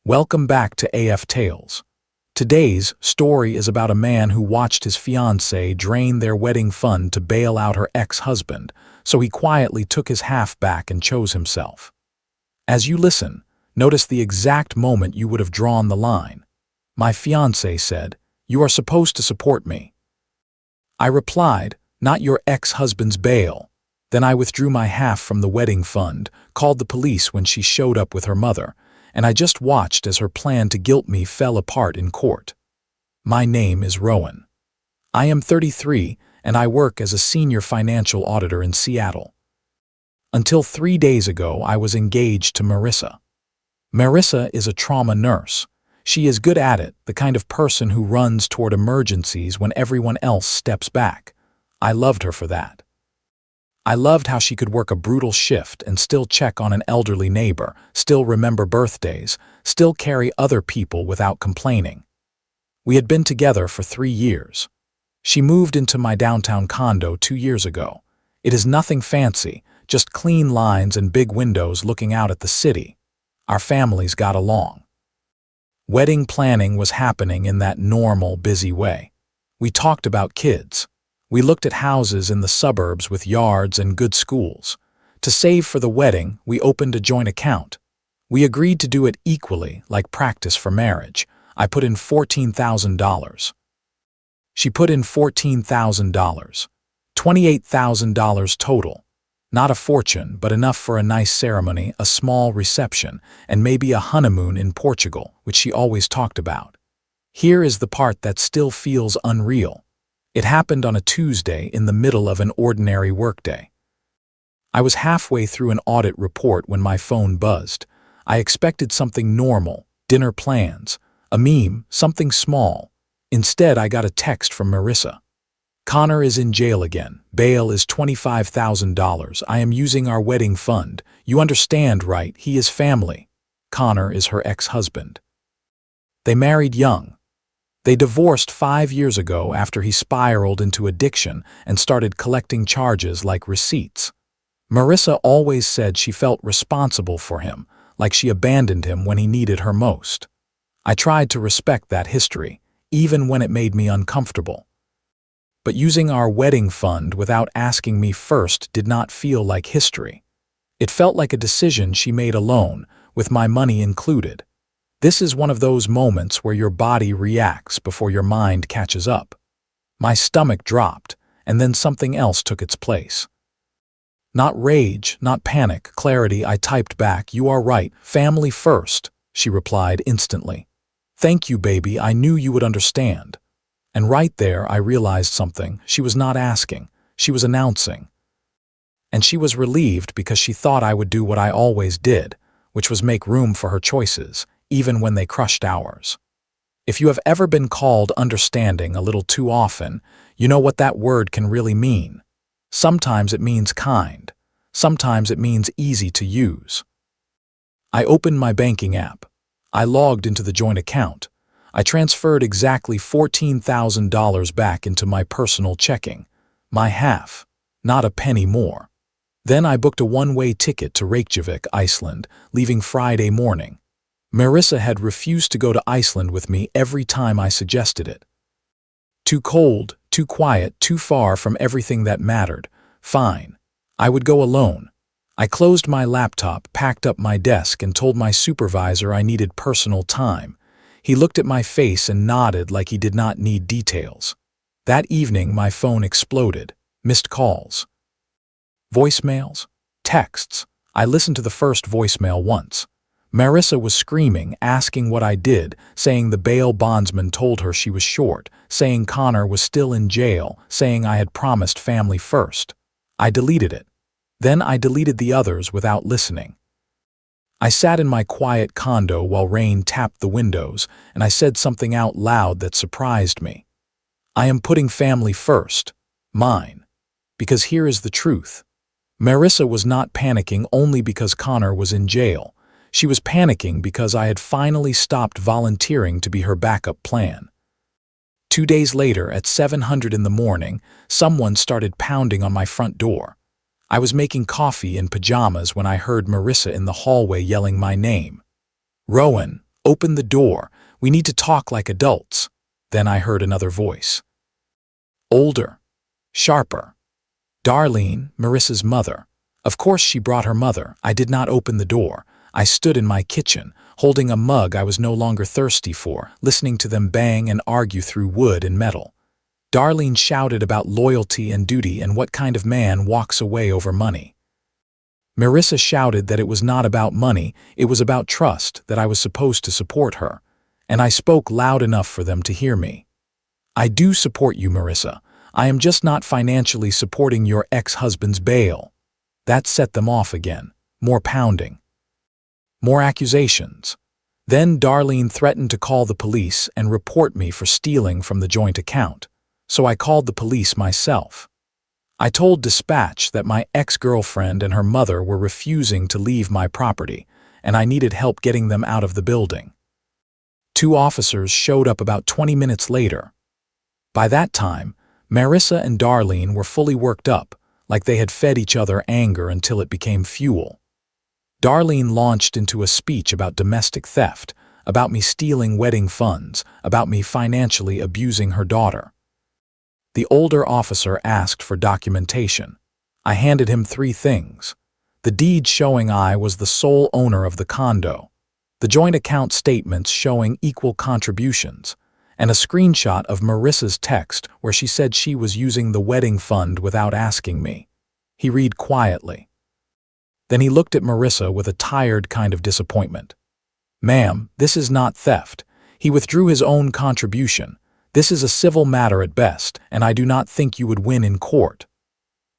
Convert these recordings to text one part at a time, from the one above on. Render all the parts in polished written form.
Welcome back to AF Tales. Today's story is about a man who watched his fiancée drain their wedding fund to bail out her ex-husband, so he quietly took his half back and chose himself. As you listen, notice the exact moment you would have drawn the line. My fiancé said, "You are supposed to support me." I replied, "Not your ex-husband's bail." Then I withdrew my half from the wedding fund, called the police when she showed up with her mother, and I just watched as her plan to guilt me fell apart in court. My name is Rowan. I am 33, and I work as a senior financial auditor in Seattle. Until 3 days ago, I was engaged to Marissa. Marissa is a trauma nurse. She is good at it, the kind of person who runs toward emergencies when everyone else steps back. I loved her for that. I loved how she could work a brutal shift and still check on an elderly neighbor, still remember birthdays, still carry other people without complaining. We had been together for 3 years. She moved into my downtown condo 2 years ago. It is nothing fancy, just clean lines and big windows looking out at the city. Our families got along. Wedding planning was happening in that normal, busy way. We talked about kids. We looked at houses in the suburbs with yards and good schools. To save for the wedding, we opened a joint account. We agreed to do it equally, like practice for marriage. I put in $14,000. She put in $14,000. $28,000 total. Not a fortune, but enough for a nice ceremony, a small reception, and maybe a honeymoon in Portugal, which she always talked about. Here is the part that still feels unreal. It happened on a Tuesday in the middle of an ordinary workday. I was halfway through an audit report when my phone buzzed. I expected something normal, dinner plans, a meme, something small. Instead, I got a text from Marissa. "Connor is in jail again. Bail is $25,000. I am using our wedding fund. You understand, right? He is family." Connor is her ex-husband. They married young. They divorced 5 years ago after he spiraled into addiction and started collecting charges like receipts. Marissa always said she felt responsible for him, like she abandoned him when he needed her most. I tried to respect that history, even when it made me uncomfortable. But using our wedding fund without asking me first did not feel like history. It felt like a decision she made alone, with my money included. This is one of those moments where your body reacts before your mind catches up. My stomach dropped, and then something else took its place. Not rage, not panic, clarity. I typed back, "You are right, family first," she replied instantly. "Thank you, baby, I knew you would understand." And right there I realized something. She was not asking, she was announcing. And she was relieved because she thought I would do what I always did, which was make room for her choices, even when they crushed ours. If you have ever been called understanding a little too often, you know what that word can really mean. Sometimes it means kind. Sometimes it means easy to use. I opened my banking app. I logged into the joint account. I transferred exactly $14,000 back into my personal checking. My half. Not a penny more. Then I booked a one-way ticket to Reykjavik, Iceland, leaving Friday morning. Marissa had refused to go to Iceland with me every time I suggested it. Too cold, too quiet, too far from everything that mattered. Fine. I would go alone. I closed my laptop, packed up my desk, and told my supervisor I needed personal time. He looked at my face and nodded like he did not need details. That evening, my phone exploded. Missed calls. Voicemails? Texts. I listened to the first voicemail once. Marissa was screaming, asking what I did, saying the bail bondsman told her she was short, saying Connor was still in jail, saying I had promised family first. I deleted it. Then I deleted the others without listening. I sat in my quiet condo while rain tapped the windows, and I said something out loud that surprised me. I am putting family first. Mine. Because here is the truth. Marissa was not panicking only because Connor was in jail. She was panicking because I had finally stopped volunteering to be her backup plan. 2 days later, at 7:00 in the morning, someone started pounding on my front door. I was making coffee in pajamas when I heard Marissa in the hallway yelling my name. "Rowan, Open the door. We need to talk like adults." Then I heard another voice. Older. Sharper. Darlene, Marissa's mother. Of course she brought her mother. I did not open the door. I stood in my kitchen, holding a mug I was no longer thirsty for, listening to them bang and argue through wood and metal. Darlene shouted about loyalty and duty and what kind of man walks away over money. Marissa shouted that it was not about money, it was about trust, that I was supposed to support her. And I spoke loud enough for them to hear me. "I do support you, Marissa. I am just not financially supporting your ex-husband's bail." That set them off again. More pounding. More accusations. Then Darlene threatened to call the police and report me for stealing from the joint account. So I called the police myself. I told dispatch that my ex-girlfriend and her mother were refusing to leave my property, and I needed help getting them out of the building. 2 officers showed up about 20 minutes later. By that time, Marissa and Darlene were fully worked up, like they had fed each other anger until it became fuel. Darlene launched into a speech about domestic theft, about me stealing wedding funds, about me financially abusing her daughter. The older officer asked for documentation. I handed him 3 things. The deed showing I was the sole owner of the condo, the joint account statements showing equal contributions, and a screenshot of Marissa's text where she said she was using the wedding fund without asking me. He read quietly. Then he looked at Marissa with a tired kind of disappointment. "Ma'am, this is not theft. He withdrew his own contribution. This is a civil matter at best, and I do not think you would win in court."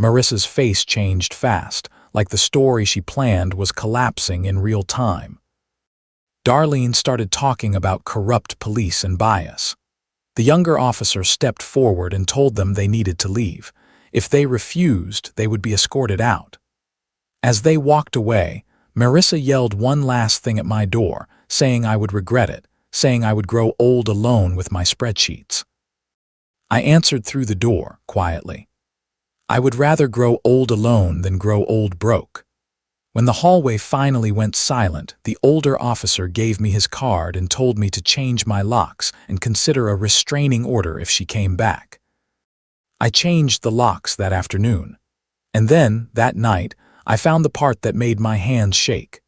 Marissa's face changed fast, like the story she planned was collapsing in real time. Darlene started talking about corrupt police and bias. The younger officer stepped forward and told them they needed to leave. If they refused, they would be escorted out. As they walked away, Marissa yelled one last thing at my door, saying I would regret it, saying I would grow old alone with my spreadsheets. I answered through the door, quietly. I would rather grow old alone than grow old broke. When the hallway finally went silent, the older officer gave me his card and told me to change my locks and consider a restraining order if she came back. I changed the locks that afternoon. And then, that night, I found the part that made my hands shake.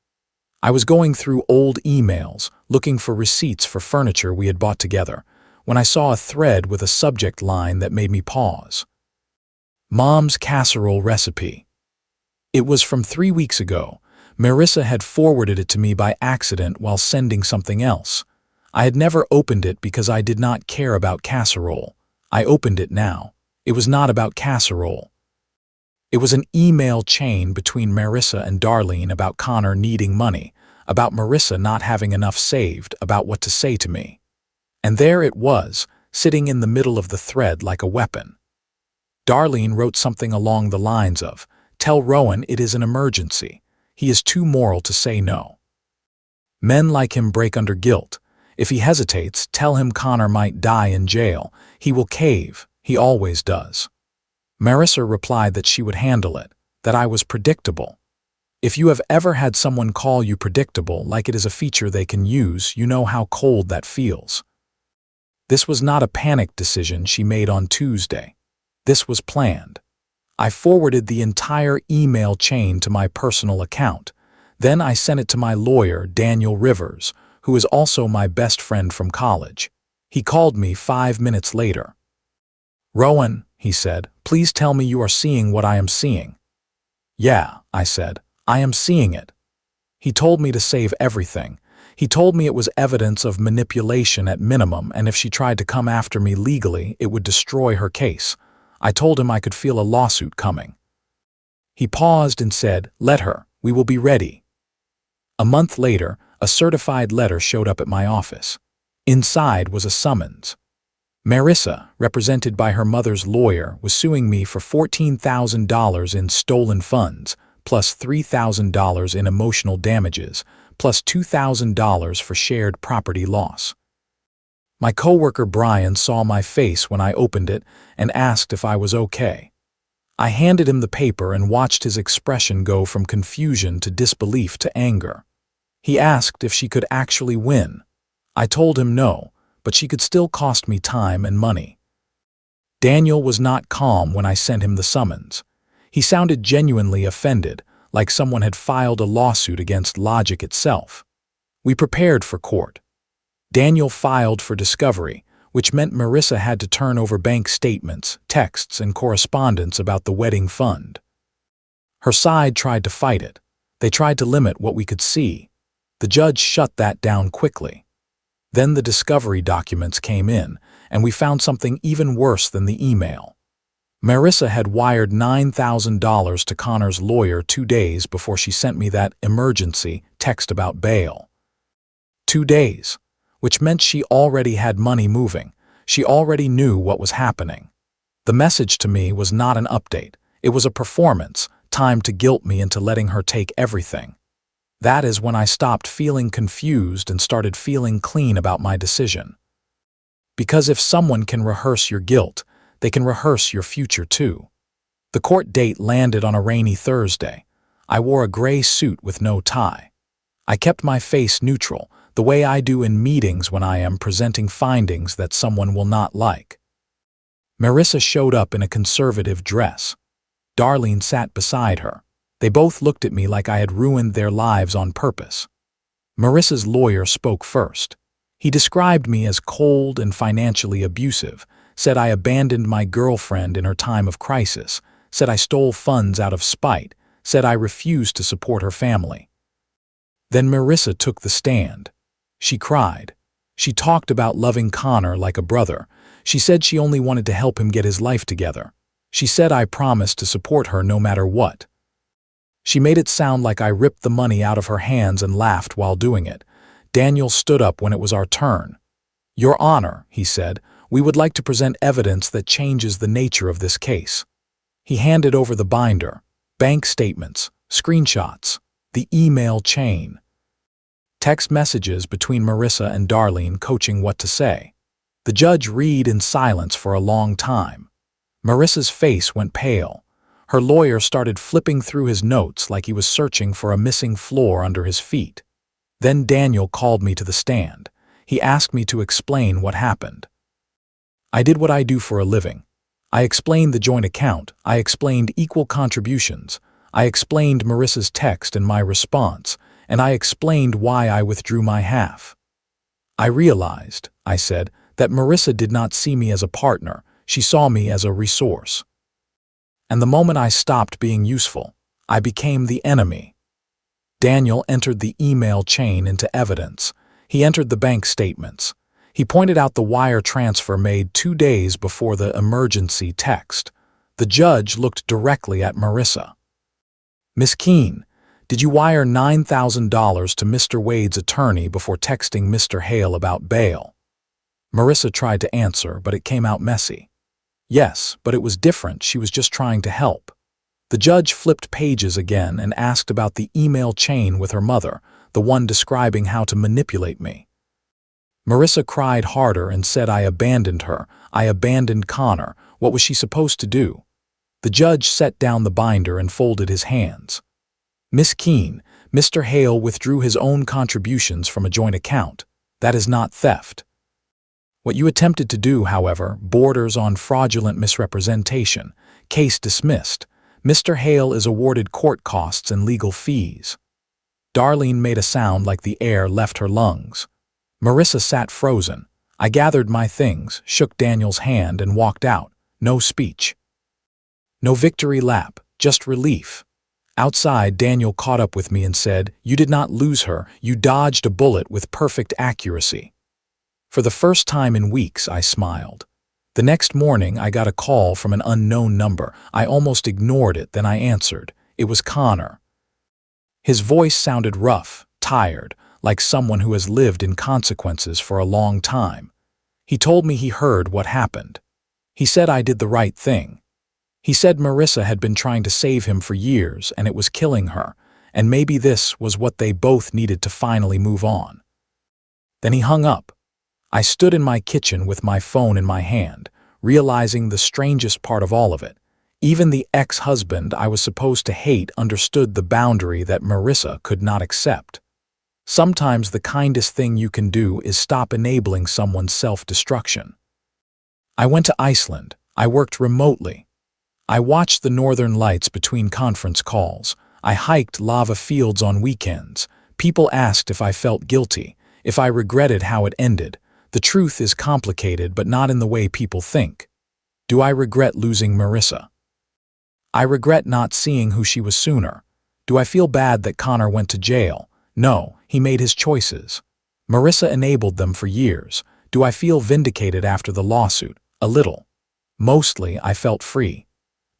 I was going through old emails, looking for receipts for furniture we had bought together, when I saw a thread with a subject line that made me pause. Mom's casserole recipe. It was from 3 weeks ago. Marissa had forwarded it to me by accident while sending something else. I had never opened it because I did not care about casserole. I opened it now. It was not about casserole. It was an email chain between Marissa and Darlene about Connor needing money, about Marissa not having enough saved, about what to say to me. And there it was, sitting in the middle of the thread like a weapon. Darlene wrote something along the lines of, "Tell Rowan it is an emergency. He is too moral to say no. Men like him break under guilt. If he hesitates, tell him Connor might die in jail. He will cave. He always does." Marissa replied that she would handle it, that I was predictable. If you have ever had someone call you predictable like it is a feature they can use, you know how cold that feels. This was not a panic decision she made on Tuesday. This was planned. I forwarded the entire email chain to my personal account. Then I sent it to my lawyer, Daniel Rivers, who is also my best friend from college. He called me 5 minutes later. "Rowan," he said, "please tell me you are seeing what I am seeing." "Yeah," I said, "I am seeing it." He told me to save everything. He told me it was evidence of manipulation at minimum, and if she tried to come after me legally, it would destroy her case. I told him I could feel a lawsuit coming. He paused and said, "Let her. We will be ready." A month later, a certified letter showed up at my office. Inside was a summons. Marissa, represented by her mother's lawyer, was suing me for $14,000 in stolen funds, plus $3,000 in emotional damages, plus $2,000 for shared property loss. My coworker Brian saw my face when I opened it and asked if I was okay. I handed him the paper and watched his expression go from confusion to disbelief to anger. He asked if she could actually win. I told him no, but she could still cost me time and money. Daniel was not calm when I sent him the summons. He sounded genuinely offended, like someone had filed a lawsuit against logic itself. We prepared for court. Daniel filed for discovery, which meant Marissa had to turn over bank statements, texts, and correspondence about the wedding fund. Her side tried to fight it. They tried to limit what we could see. The judge shut that down quickly. Then the discovery documents came in, and we found something even worse than the email. Marissa had wired $9,000 to Connor's lawyer 2 days before she sent me that emergency text about bail. 2 days, which meant she already had money moving. She already knew what was happening. The message to me was not an update. It was a performance, timed to guilt me into letting her take everything. That is when I stopped feeling confused and started feeling clean about my decision. Because if someone can rehearse your guilt, they can rehearse your future too. The court date landed on a rainy Thursday. I wore a gray suit with no tie. I kept my face neutral, the way I do in meetings when I am presenting findings that someone will not like. Marissa showed up in a conservative dress. Darlene sat beside her. They both looked at me like I had ruined their lives on purpose. Marissa's lawyer spoke first. He described me as cold and financially abusive, said I abandoned my girlfriend in her time of crisis, said I stole funds out of spite, said I refused to support her family. Then Marissa took the stand. She cried. She talked about loving Connor like a brother. She said she only wanted to help him get his life together. She said I promised to support her no matter what. She made it sound like I ripped the money out of her hands and laughed while doing it. Daniel stood up when it was our turn. "Your Honor," he said, "we would like to present evidence that changes the nature of this case." He handed over the binder, bank statements, screenshots, the email chain. Text messages between Marissa and Darlene coaching what to say. The judge read in silence for a long time. Marissa's face went pale. Her lawyer started flipping through his notes like he was searching for a missing floor under his feet. Then Daniel called me to the stand. He asked me to explain what happened. I did what I do for a living. I explained the joint account. I explained equal contributions. I explained Marissa's text and my response, and I explained why I withdrew my half. I realized, I said, that Marissa did not see me as a partner. She saw me as a resource. And the moment I stopped being useful, I became the enemy. Daniel entered the email chain into evidence. He entered the bank statements. He pointed out the wire transfer made 2 days before the emergency text. The judge looked directly at Marissa. "Miss Keene, did you wire $9,000 to Mr. Wade's attorney before texting Mr. Hale about bail?" Marissa tried to answer, but it came out messy. "Yes, but it was different. She was just trying to help." The judge flipped pages again and asked about the email chain with her mother, the one describing how to manipulate me. Marissa cried harder and said I abandoned her. I abandoned Connor. What was she supposed to do? The judge set down the binder and folded his hands. "Miss Keene, Mr. Hale withdrew his own contributions from a joint account. That is not theft. What you attempted to do, however, borders on fraudulent misrepresentation. Case dismissed. Mr. Hale is awarded court costs and legal fees." Darlene made a sound like the air left her lungs. Marissa sat frozen. I gathered my things, shook Daniel's hand, and walked out. No speech. No victory lap, just relief. Outside, Daniel caught up with me and said, "You did not lose her. You dodged a bullet with perfect accuracy." For the first time in weeks, I smiled. The next morning, I got a call from an unknown number. I almost ignored it, then I answered. It was Connor. His voice sounded rough, tired, like someone who has lived in consequences for a long time. He told me he heard what happened. He said I did the right thing. He said Marissa had been trying to save him for years and it was killing her, and maybe this was what they both needed to finally move on. Then he hung up. I stood in my kitchen with my phone in my hand, realizing the strangest part of all of it. Even the ex-husband I was supposed to hate understood the boundary that Marissa could not accept. Sometimes the kindest thing you can do is stop enabling someone's self-destruction. I went to Iceland. I worked remotely. I watched the northern lights between conference calls. I hiked lava fields on weekends. People asked if I felt guilty, if I regretted how it ended. The truth is complicated, but not in the way people think. Do I regret losing Marissa? I regret not seeing who she was sooner. Do I feel bad that Connor went to jail? No, he made his choices. Marissa enabled them for years. Do I feel vindicated after the lawsuit? A little. Mostly, I felt free.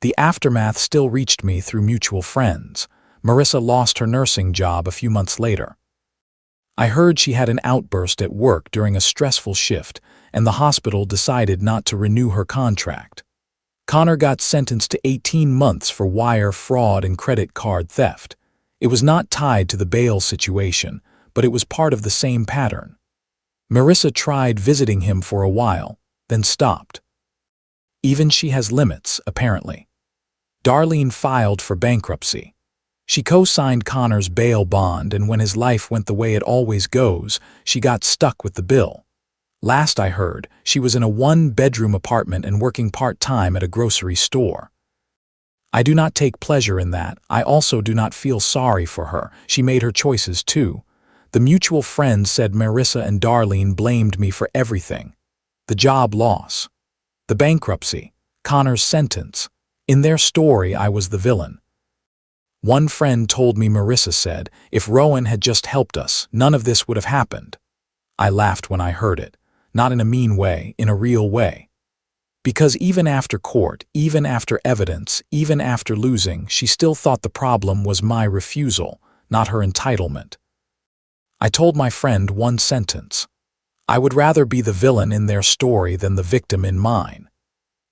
The aftermath still reached me through mutual friends. Marissa lost her nursing job a few months later. I heard she had an outburst at work during a stressful shift, and the hospital decided not to renew her contract. Connor got sentenced to 18 months for wire fraud and credit card theft. It was not tied to the bail situation, but it was part of the same pattern. Marissa tried visiting him for a while, then stopped. Even she has limits, apparently. Darlene filed for bankruptcy. She co-signed Connor's bail bond, and when his life went the way it always goes, she got stuck with the bill. Last I heard, she was in a one-bedroom apartment and working part-time at a grocery store. I do not take pleasure in that. I also do not feel sorry for her. She made her choices too. The mutual friends said Marissa and Darlene blamed me for everything. The job loss, the bankruptcy, Connor's sentence. In their story, I was the villain. One friend told me Marissa said, if Rowan had just helped us, none of this would have happened. I laughed when I heard it, not in a mean way, in a real way. Because even after court, even after evidence, even after losing, she still thought the problem was my refusal, not her entitlement. I told my friend one sentence. I would rather be the villain in their story than the victim in mine.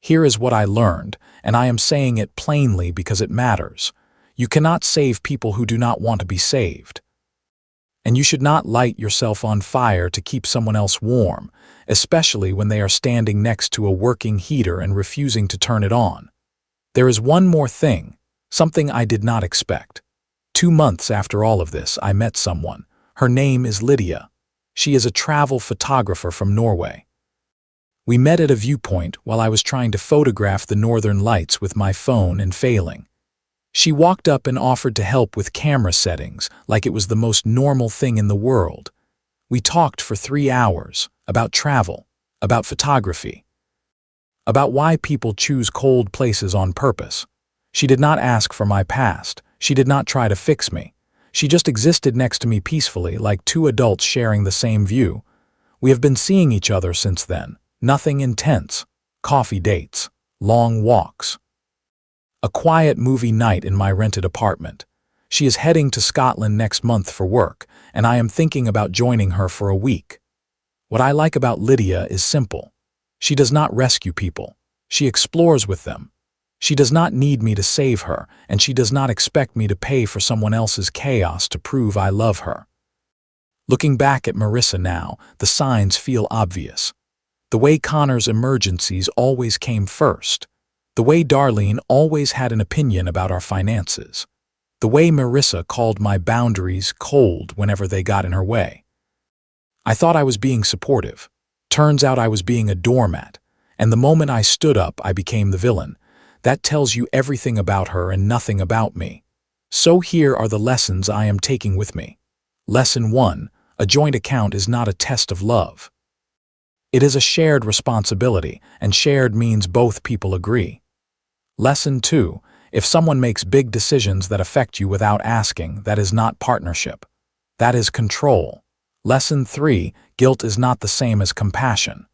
Here is what I learned, and I am saying it plainly because it matters. You cannot save people who do not want to be saved. And you should not light yourself on fire to keep someone else warm, especially when they are standing next to a working heater and refusing to turn it on. There is one more thing, something I did not expect. 2 months after all of this, I met someone. Her name is Lydia. She is a travel photographer from Norway. We met at a viewpoint while I was trying to photograph the northern lights with my phone and failing. She walked up and offered to help with camera settings like it was the most normal thing in the world. We talked for 3 hours about travel, about photography, about why people choose cold places on purpose. She did not ask for my past. She did not try to fix me. She just existed next to me peacefully like 2 adults sharing the same view. We have been seeing each other since then. Nothing intense. Coffee dates. Long walks. A quiet movie night in my rented apartment. She is heading to Scotland next month for work, and I am thinking about joining her for a week. What I like about Lydia is simple. She does not rescue people. She explores with them. She does not need me to save her, and she does not expect me to pay for someone else's chaos to prove I love her. Looking back at Marissa now, the signs feel obvious. The way Connor's emergencies always came first. The way Darlene always had an opinion about our finances. The way Marissa called my boundaries cold whenever they got in her way. I thought I was being supportive. Turns out I was being a doormat. And the moment I stood up, I became the villain. That tells you everything about her and nothing about me. So here are the lessons I am taking with me. Lesson 1. A joint account is not a test of love. It is a shared responsibility, and shared means both people agree. Lesson 2. If someone makes big decisions that affect you without asking, that is not partnership. That is control. Lesson 3. Guilt is not the same as compassion.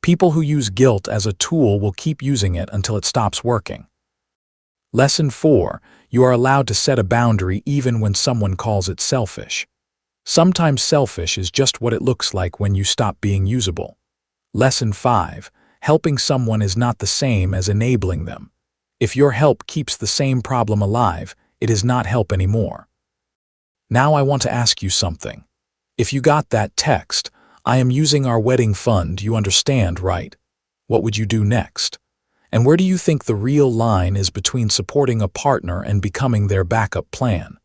People who use guilt as a tool will keep using it until it stops working. Lesson 4. You are allowed to set a boundary even when someone calls it selfish. Sometimes selfish is just what it looks like when you stop being usable. Lesson 5. Helping someone is not the same as enabling them. If your help keeps the same problem alive, it is not help anymore. Now I want to ask you something. If you got that text, I am using our wedding fund, you understand, right? What would you do next? And where do you think the real line is between supporting a partner and becoming their backup plan?